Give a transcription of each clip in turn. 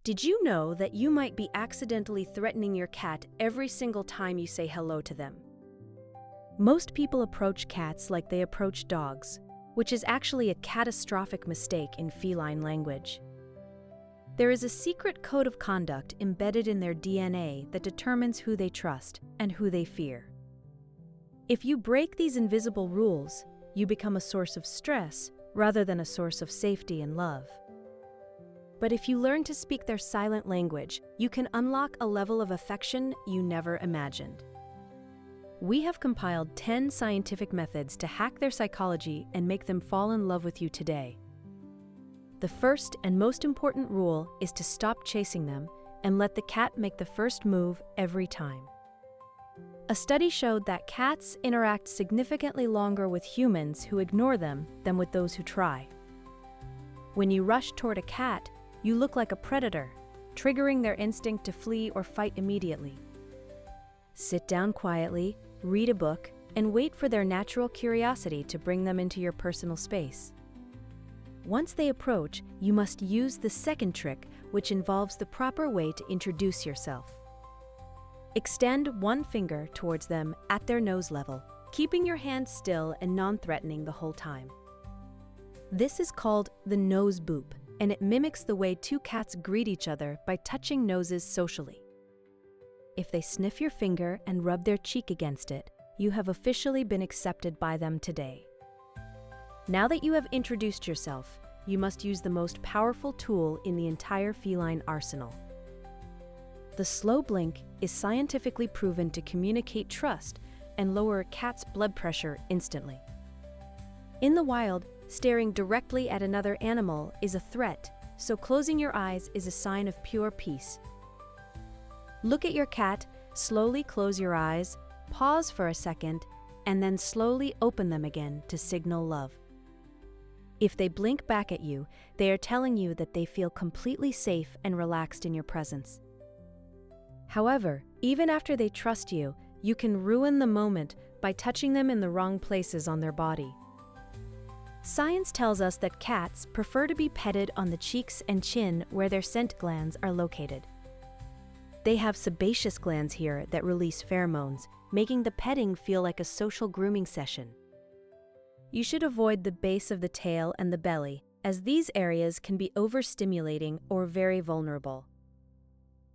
Did you know that you might be accidentally threatening your cat every single time you say hello to them? Most people approach cats like they approach dogs, which is actually a catastrophic mistake in feline language. There is a secret code of conduct embedded in their DNA that determines who they trust and who they fear. If you break these invisible rules, you become a source of stress rather than a source of safety and love. But if you learn to speak their silent language, you can unlock a level of affection you never imagined. We have compiled 10 scientific methods to hack their psychology and make them fall in love with you today. The first and most important rule is to stop chasing them and let the cat make the first move every time. A study showed that cats interact significantly longer with humans who ignore them than with those who try. When you rush toward a cat, you look like a predator, triggering their instinct to flee or fight immediately. Sit down quietly, read a book, and wait for their natural curiosity to bring them into your personal space. Once they approach, you must use the second trick, which involves the proper way to introduce yourself. Extend one finger towards them at their nose level, keeping your hand still and non-threatening the whole time. This is called the nose boop, and it mimics the way two cats greet each other by touching noses socially. If they sniff your finger and rub their cheek against it, you have officially been accepted by them today. Now that you have introduced yourself, you must use the most powerful tool in the entire feline arsenal. The slow blink is scientifically proven to communicate trust and lower a cat's blood pressure instantly. In the wild, staring directly at another animal is a threat, so closing your eyes is a sign of pure peace. Look at your cat, slowly close your eyes, pause for a second, and then slowly open them again to signal love. If they blink back at you, they are telling you that they feel completely safe and relaxed in your presence. However, even after they trust you, you can ruin the moment by touching them in the wrong places on their body. Science tells us that cats prefer to be petted on the cheeks and chin where their scent glands are located. They have sebaceous glands here that release pheromones, making the petting feel like a social grooming session. You should avoid the base of the tail and the belly, as these areas can be overstimulating or very vulnerable.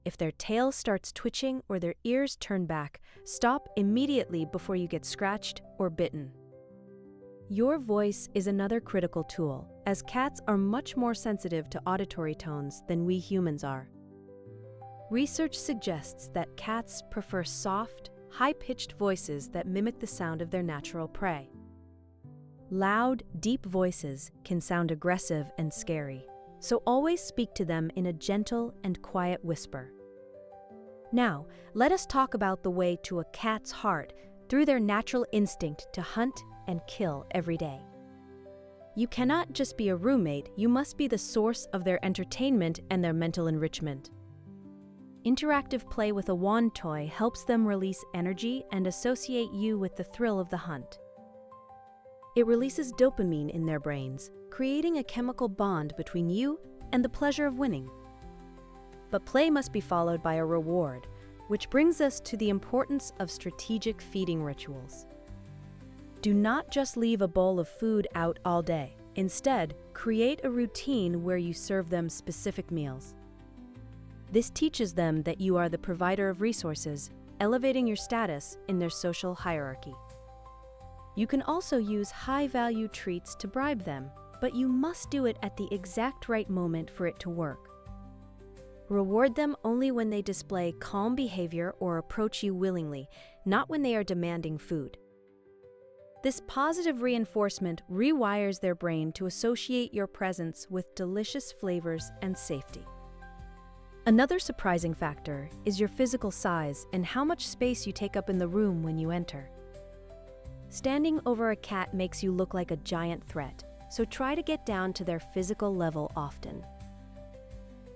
If their tail starts twitching or their ears turn back, stop immediately before you get scratched or bitten. Your voice is another critical tool, as cats are much more sensitive to auditory tones than we humans are. Research suggests that cats prefer soft, high-pitched voices that mimic the sound of their natural prey. Loud, deep voices can sound aggressive and scary, so always speak to them in a gentle and quiet whisper. Now, let us talk about the way to a cat's heart through their natural instinct to hunt and kill every day. You cannot just be a roommate, you must be the source of their entertainment and their mental enrichment. Interactive play with a wand toy helps them release energy and associate you with the thrill of the hunt. It releases dopamine in their brains, creating a chemical bond between you and the pleasure of winning. But play must be followed by a reward, which brings us to the importance of strategic feeding rituals. Do not just leave a bowl of food out all day. Instead, create a routine where you serve them specific meals. This teaches them that you are the provider of resources, elevating your status in their social hierarchy. You can also use high-value treats to bribe them, but you must do it at the exact right moment for it to work. Reward them only when they display calm behavior or approach you willingly, not when they are demanding food. This positive reinforcement rewires their brain to associate your presence with delicious flavors and safety. Another surprising factor is your physical size and how much space you take up in the room when you enter. Standing over a cat makes you look like a giant threat, so try to get down to their physical level often.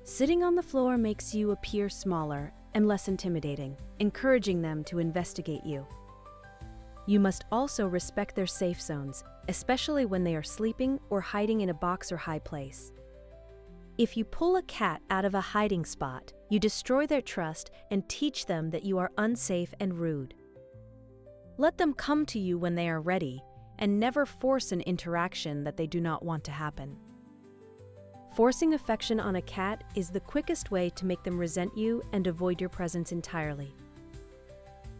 Sitting on the floor makes you appear smaller and less intimidating, encouraging them to investigate you. You must also respect their safe zones, especially when they are sleeping or hiding in a box or high place. If you pull a cat out of a hiding spot, you destroy their trust and teach them that you are unsafe and rude. Let them come to you when they are ready, and never force an interaction that they do not want to happen. Forcing affection on a cat is the quickest way to make them resent you and avoid your presence entirely.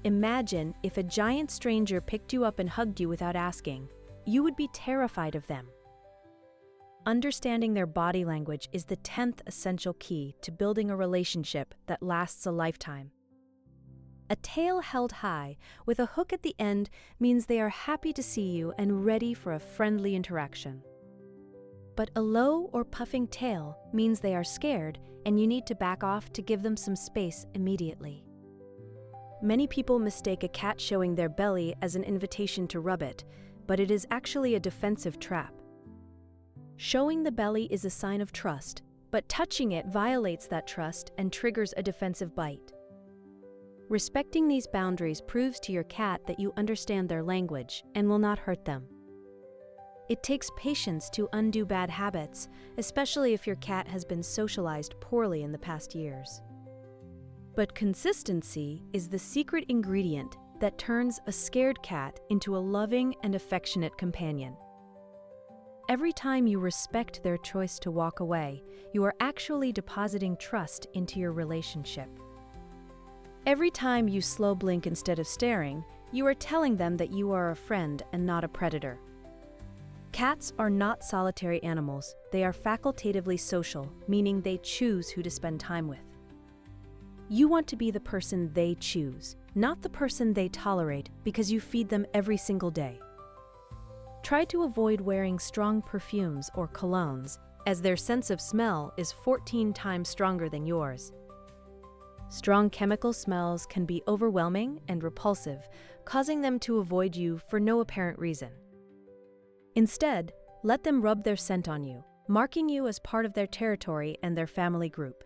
Imagine if a giant stranger picked you up and hugged you without asking. You would be terrified of them. Understanding their body language is the 10th essential key to building a relationship that lasts a lifetime. A tail held high with a hook at the end means they are happy to see you and ready for a friendly interaction. But a low or puffing tail means they are scared and you need to back off to give them some space immediately. Many people mistake a cat showing their belly as an invitation to rub it, but it is actually a defensive trap. Showing the belly is a sign of trust, but touching it violates that trust and triggers a defensive bite. Respecting these boundaries proves to your cat that you understand their language and will not hurt them. It takes patience to undo bad habits, especially if your cat has been socialized poorly in the past years. But consistency is the secret ingredient that turns a scared cat into a loving and affectionate companion. Every time you respect their choice to walk away, you are actually depositing trust into your relationship. Every time you slow blink instead of staring, you are telling them that you are a friend and not a predator. Cats are not solitary animals. They are facultatively social, meaning they choose who to spend time with. You want to be the person they choose, not the person they tolerate because you feed them every single day. Try to avoid wearing strong perfumes or colognes, as their sense of smell is 14 times stronger than yours. Strong chemical smells can be overwhelming and repulsive, causing them to avoid you for no apparent reason. Instead, let them rub their scent on you, marking you as part of their territory and their family group.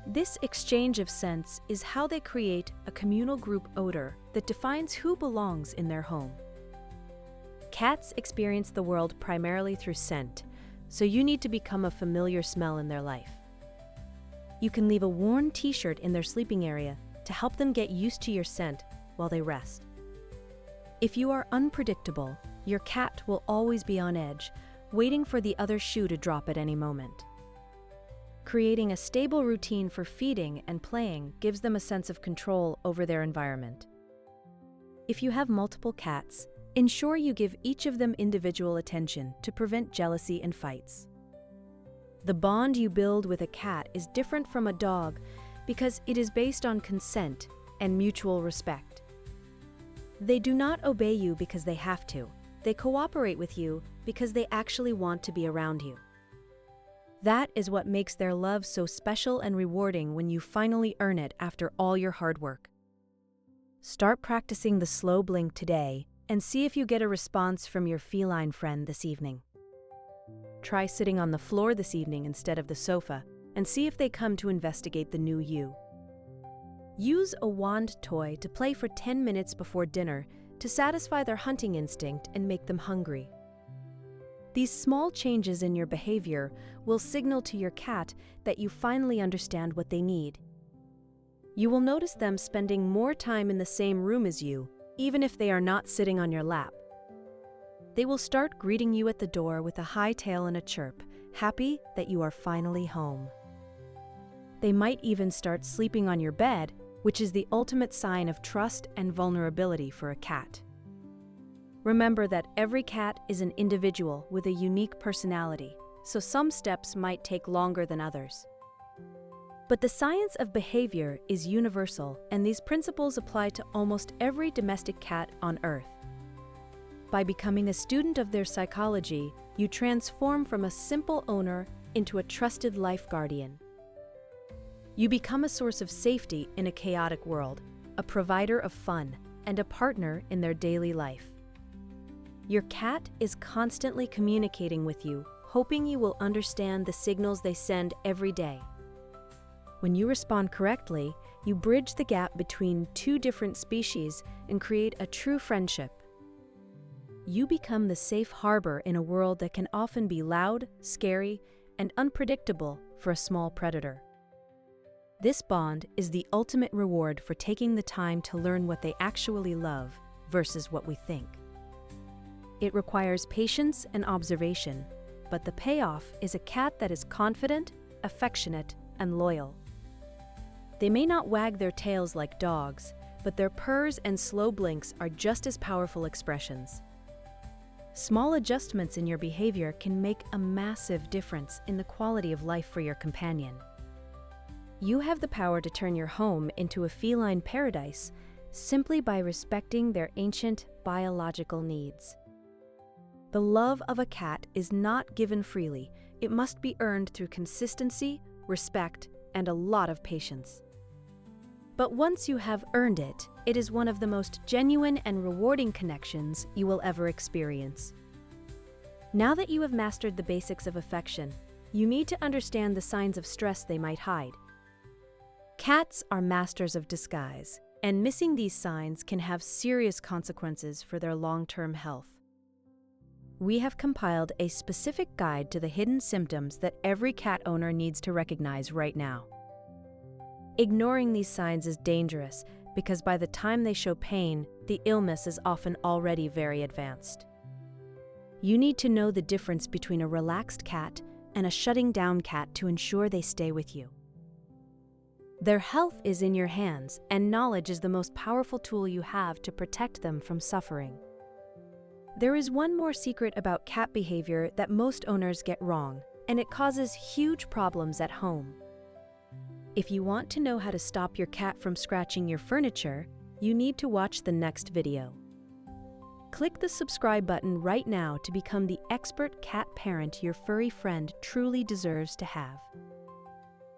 This exchange of scents is how they create a communal group odor that defines who belongs in their home. Cats experience the world primarily through scent, so you need to become a familiar smell in their life. You can leave a worn t-shirt in their sleeping area to help them get used to your scent while they rest. If you are unpredictable, your cat will always be on edge, waiting for the other shoe to drop at any moment. Creating a stable routine for feeding and playing gives them a sense of control over their environment. If you have multiple cats, ensure you give each of them individual attention to prevent jealousy and fights. The bond you build with a cat is different from a dog because it is based on consent and mutual respect. They do not obey you because they have to. They cooperate with you because they actually want to be around you. That is what makes their love so special and rewarding when you finally earn it after all your hard work. Start practicing the slow blink today and see if you get a response from your feline friend this evening. Try sitting on the floor this evening instead of the sofa and see if they come to investigate the new you. Use a wand toy to play for 10 minutes before dinner to satisfy their hunting instinct and make them hungry. These small changes in your behavior will signal to your cat that you finally understand what they need. You will notice them spending more time in the same room as you, even if they are not sitting on your lap. They will start greeting you at the door with a high tail and a chirp, happy that you are finally home. They might even start sleeping on your bed, which is the ultimate sign of trust and vulnerability for a cat. Remember that every cat is an individual with a unique personality, so some steps might take longer than others. But the science of behavior is universal, and these principles apply to almost every domestic cat on Earth. By becoming a student of their psychology, you transform from a simple owner into a trusted life guardian. You become a source of safety in a chaotic world, a provider of fun, and a partner in their daily life. Your cat is constantly communicating with you, hoping you will understand the signals they send every day. When you respond correctly, you bridge the gap between two different species and create a true friendship. You become the safe harbor in a world that can often be loud, scary, and unpredictable for a small predator. This bond is the ultimate reward for taking the time to learn what they actually love versus what we think. It requires patience and observation, but the payoff is a cat that is confident, affectionate, and loyal. They may not wag their tails like dogs, but their purrs and slow blinks are just as powerful expressions. Small adjustments in your behavior can make a massive difference in the quality of life for your companion. You have the power to turn your home into a feline paradise simply by respecting their ancient biological needs. The love of a cat is not given freely. It must be earned through consistency, respect, and a lot of patience. But once you have earned it, it is one of the most genuine and rewarding connections you will ever experience. Now that you have mastered the basics of affection, you need to understand the signs of stress they might hide. Cats are masters of disguise, and missing these signs can have serious consequences for their long-term health. We have compiled a specific guide to the hidden symptoms that every cat owner needs to recognize right now. Ignoring these signs is dangerous because by the time they show pain, the illness is often already very advanced. You need to know the difference between a relaxed cat and a shutting down cat to ensure they stay with you. Their health is in your hands, and knowledge is the most powerful tool you have to protect them from suffering. There is one more secret about cat behavior that most owners get wrong, and it causes huge problems at home. If you want to know how to stop your cat from scratching your furniture, you need to watch the next video. Click the subscribe button right now to become the expert cat parent your furry friend truly deserves to have.